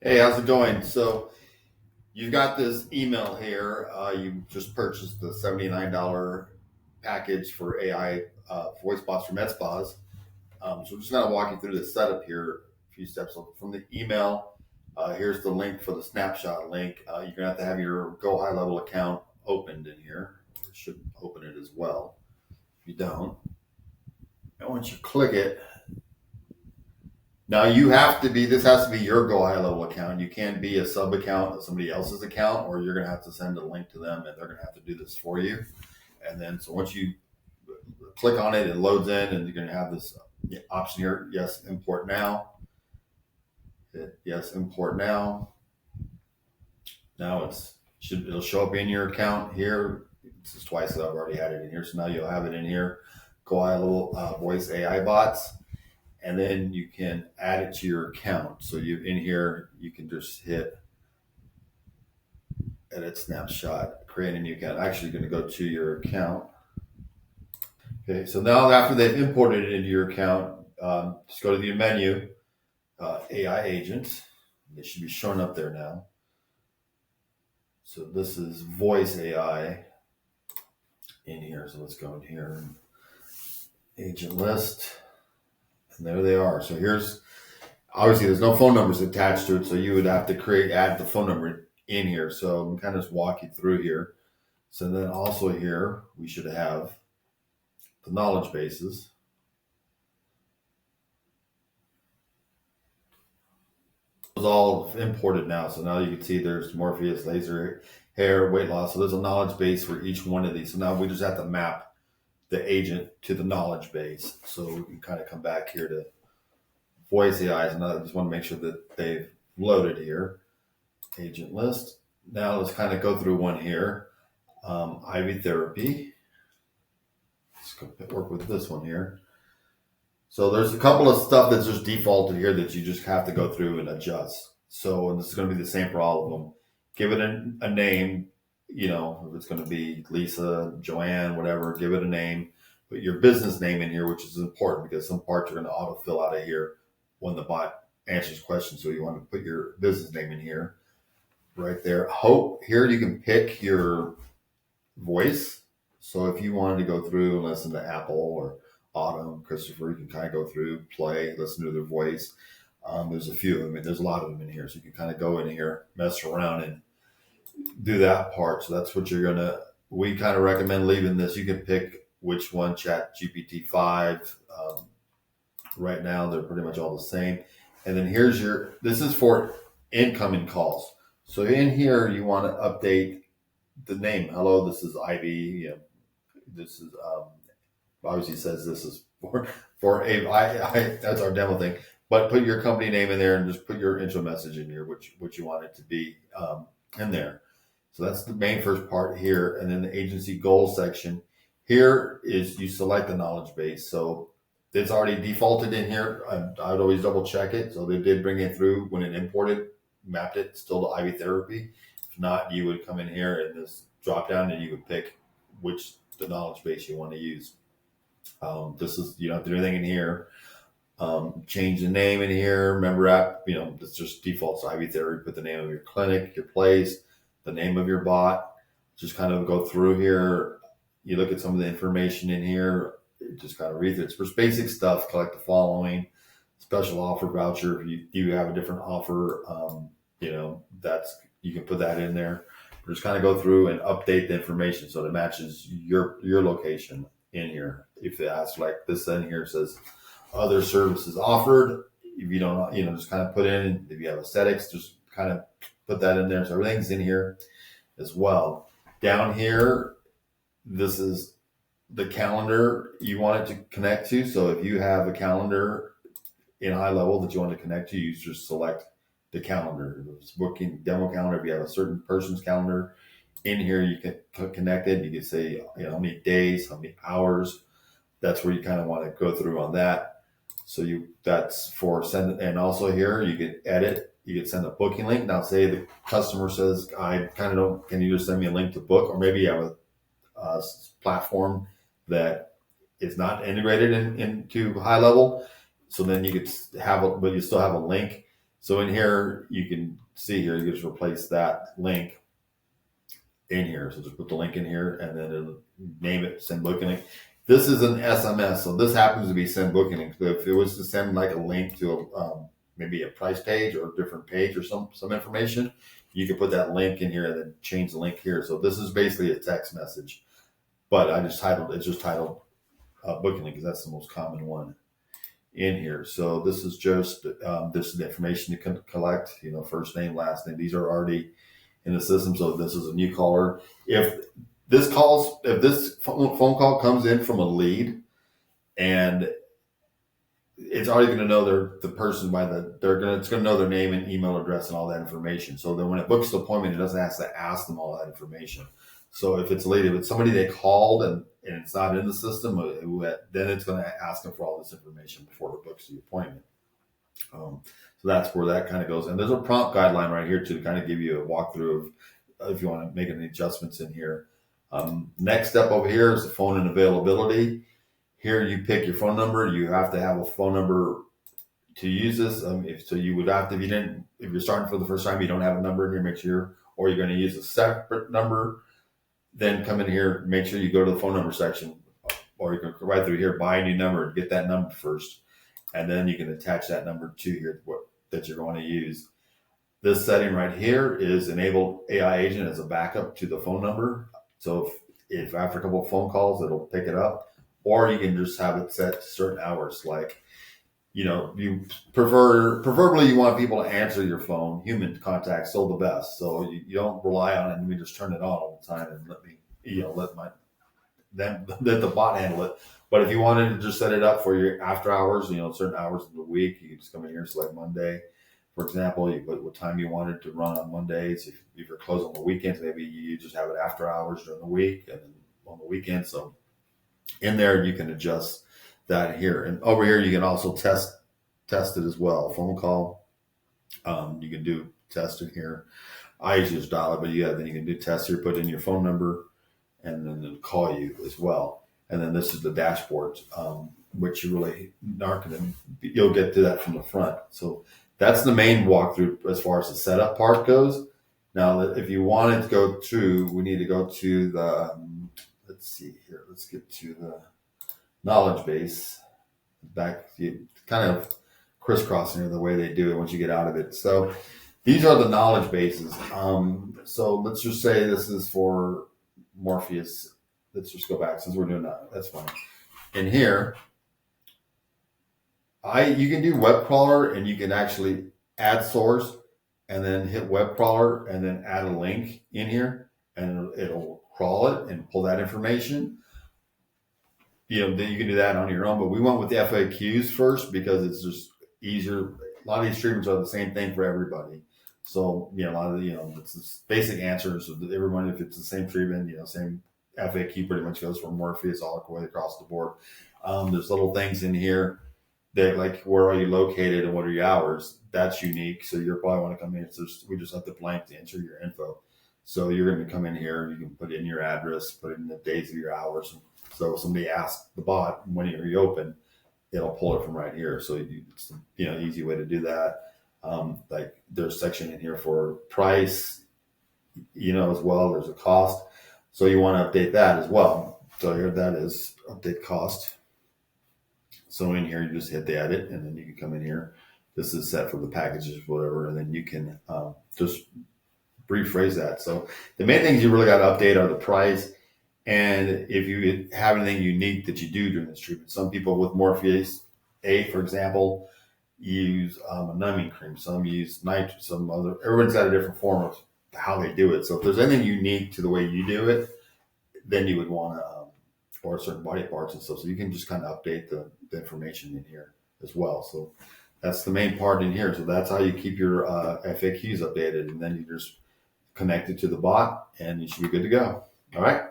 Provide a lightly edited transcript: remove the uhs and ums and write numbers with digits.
Hey, how's it going? So you've got this email here. You just purchased the $79 package for AI voice bots for med spas. So we're just going to walk you through the setup here, a few steps. So from the email, here's the link for the snapshot link. You're going to have your Go High Level account opened in here. It should open it as well. If you don't, and once you click it, now this has to be your Go High Level account. You can't be a sub account of somebody else's account, or you're going to have to send a link to them and they're going to have to do this for you. And then, so once you click on it, it loads in and you're going to have this option here. Yes, import now. Hit yes, import now. Now it'll show up in your account here. This is twice that I've already had it in here. So now you'll have it in here. Go High Level voice AI bots. And then you can add it to your account. So in here, you can just hit edit snapshot, create a new account. Actually, going to go to your account. Okay, so now after they've imported it into your account, just go to the menu, AI agents. They should be showing up there now. So this is voice AI in here. So let's go in here, agent list. And there they are. So here's, obviously there's no phone numbers attached to it. So you would have to add the phone number in here. So I'm kind of just walk you through here. So then also here, we should have the knowledge bases. It's all imported now. So now you can see there's Morpheus, laser hair, weight loss. So there's a knowledge base for each one of these. So now we just have to map the agent to the knowledge base. So we can kind of come back here to voice AIs, and I just want to make sure that they've loaded here. Agent list. Now let's kind of go through one here. IV therapy. Let's go work with this one here. So there's a couple of stuff that's just defaulted here that you just have to go through and adjust. So, and this is going to be the same for all of them. Give it a name. You know, if it's going to be Lisa, Joanne, whatever, give it a name. Put your business name in here, which is important because some parts are going to autofill out of here when the bot answers questions. So you want to put your business name in here, right there. Here you can pick your voice. So if you wanted to go through and listen to Apple or Autumn, Christopher, you can kind of go through, play, listen to their voice. There's a few of them. There's a lot of them in here. So you can kind of go in here, mess around and do that part. So that's what we kind of recommend leaving this. You can pick which one, Chat GPT 5. Right now, they're pretty much all the same. And then this is for incoming calls. So in here, you want to update the name. Hello, this is Ivy. You know, this is, obviously says this is for that's our demo thing. But put your company name in there and just put your intro message in here, which you want it to be in there. So that's the main first part here. And then the agency goals section. Here is you select the knowledge base. So it's already defaulted in here. I'd always double check it. So they did bring it through when it imported, mapped it still to IV therapy. If not, you would come in here and this drop down and you would pick the knowledge base you want to use. You don't have to do anything in here. Change the name in here. Member app, it's just default. So IV therapy, put the name of your clinic, your place, the name of your bot. Just kind of go through here. You look at some of the information in here. Just kind of read it. It's for basic stuff. Collect the following: special offer voucher. If you have a different offer, you can put that in there. Just kind of go through and update the information so that it matches your location in here. If they ask, like this in here says other services offered. If you don't, just kind of put in, if you have aesthetics, just kind of put that in there. So everything's in here as well. Down here, this is the calendar you want it to connect to. So if you have a calendar in high level that you want to connect to, you just select the calendar. It's booking demo calendar. If you have a certain person's calendar in here, you can connect it. You can say, how many days, how many hours. That's where you kind of want to go through on that. So that's for send. And also here, you can edit. You can send a booking link. Now say the customer says, I kind of don't, can you just send me a link to book? Or maybe you have a platform that is not integrated into high level. So then you could but you still have a link. So in here, you can see here, you just replace that link in here. So just put the link in here and then it'll name it send booking link. This is an SMS, so this happens to be send booking link. So if it was to send like a link to maybe a price page or a different page or some information, you can put that link in here and then change the link here. So this is basically a text message, but it's just titled booking link because that's the most common one in here. So this is just this is the information you can collect. First name, last name. These are already in the system. So this is a new caller. If this phone call comes in from a lead, and it's already going to know the person it's going to know their name and email address and all that information. So then when it books the appointment, it doesn't have to ask them all that information. So if it's a lead, if it's somebody they called and it's not in the system, then it's going to ask them for all this information before it books the appointment. So that's where that kind of goes. And there's a prompt guideline right here to kind of give you a walkthrough of if you want to make any adjustments in here. Next step over here is the phone and availability. Here you pick your phone number. You have to have a phone number to use this. You would have to, if you're starting for the first time, you don't have a number in here, make sure, or you're going to use a separate number, then come in here, make sure you go to the phone number section, or you can go right through here, buy a new number, get that number first, and then you can attach that number to here that you're going to use. This setting right here is enable AI agent as a backup to the phone number. So if after a couple of phone calls, it'll pick it up, or you can just have it set to certain hours. Like, you preferably you want people to answer your phone. Human contact still the best. So you don't rely on it and we just turn it on all the time and let the bot handle it. But if you wanted to just set it up for your after hours, certain hours of the week, you can just come in here, select Monday. For example, you put what time you wanted to run on Mondays. If you're closed on the weekends, maybe you just have it after hours during the week and then on the weekend. So in there, you can adjust that here. And over here, you can also test it as well. Phone call, you can do test in here. I usually just dial it, but then you can do test here, put in your phone number, and then it'll call you as well. And then this is the dashboard, which you really aren't going to, you'll get to that from the front. So that's the main walkthrough as far as the setup part goes. Now, if you wanted to go through, we need to go to the, let's see here. Let's get to the knowledge base. Back, you kind of crisscrossing here the way they do it once you get out of it. So these are the knowledge bases. So let's just say this is for Morpheus. Let's just go back since we're doing that. That's fine. In here, you can do web crawler and you can actually add source and then hit web crawler and then add a link in here and it'll crawl it and pull that information. Then you can do that on your own, but we went with the FAQs first because it's just easier. A lot of these treatments are the same thing for everybody. So, a lot of it's the basic answers of everyone. If it's the same treatment, same FAQ pretty much goes from Morpheus all the way across the board. There's little things in here that like, where are you located and what are your hours? That's unique. So you'll probably want to come in. We just have to blank to enter your info. So you're going to come in here, you can put in your address, put in the days of your hours. So if somebody asks the bot, when are you open? It'll pull it from right here. So it's easy way to do that. Like there's a section in here for price, as well. There's a cost. So you want to update that as well. So here that is update cost. So in here, you just hit the edit and then you can come in here. This is set for the packages, whatever. And then you can just rephrase that. So the main things you really got to update are the price. And if you have anything unique that you do during this treatment, some people with Morpheus A, for example, use a numbing cream. Some use nitrous. Everyone's got a different form of how they do it. So if there's anything unique to the way you do it, then you would want to, or certain body parts and stuff. So you can just kind of update the information in here as well. So that's the main part in here. So that's how you keep your FAQs updated. And then you just connect it to the bot and you should be good to go. All right.